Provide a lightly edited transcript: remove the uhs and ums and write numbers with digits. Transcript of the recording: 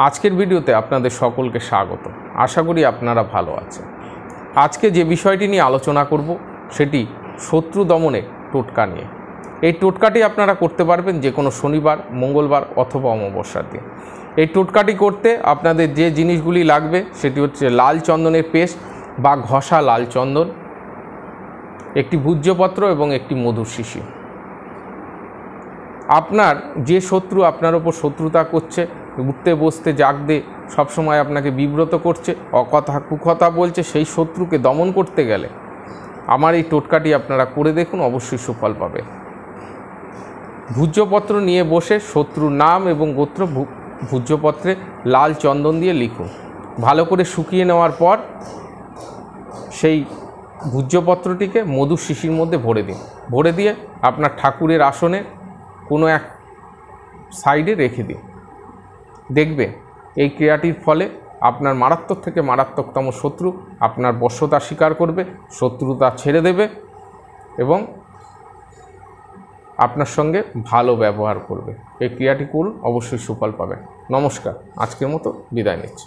আজকের ভিডিওতে আপনাদের সকলকে স্বাগত। আশা করি আপনারা ভালো আছেন। আজকে যে বিষয়টি নিয়ে আলোচনা করব সেটি শত্রু দমনে টোটকা নিয়ে। এই টোটকাটি আপনারা করতে পারবেন যে কোনো শনিবার, মঙ্গলবার অথবা অমাবস্যার দিন। এই টোটকাটি করতে আপনাদের যে জিনিসগুলি লাগবে সেটি হচ্ছে লাল চন্দনের পেস্ট বা ঘষা লাল চন্দন, একটি ভূজ্যপত্র এবং একটি মধুর শিশি। আপনার যে শত্রু আপনার ওপর শত্রুতা করছে, উঠতে বসতে জাগতে সবসময় আপনাকে বিব্রত করছে, কুকথা বলছে, সেই শত্রুকে দমন করতে গেলে আমার এই টোটকাটি আপনারা করে দেখুন, অবশ্যই সুফল পাবে। ভূজ্যপত্র নিয়ে বসে শত্রুর নাম এবং গোত্র ভূজ্যপত্রে লাল চন্দন দিয়ে লিখুন। ভালো করে শুকিয়ে নেওয়ার পর সেই ভূজ্যপত্রটিকে মধুর শিশির মধ্যে ভরে দিন। ভরে দিয়ে আপনার ঠাকুরের আসনে কোনো এক সাইডে রেখে দিন। দেখবেন এই ক্রিয়াটির ফলে আপনার মারাত্মক থেকে মারাত্মকতম শত্রু আপনার বশ্যতা স্বীকার করবে, শত্রুতা ছেড়ে দেবে এবং আপনার সঙ্গে ভালো ব্যবহার করবে। এই ক্রিয়াটি করুন, অবশ্যই সুফল পাবেন। নমস্কার, আজকের মতো বিদায় নিচ্ছি।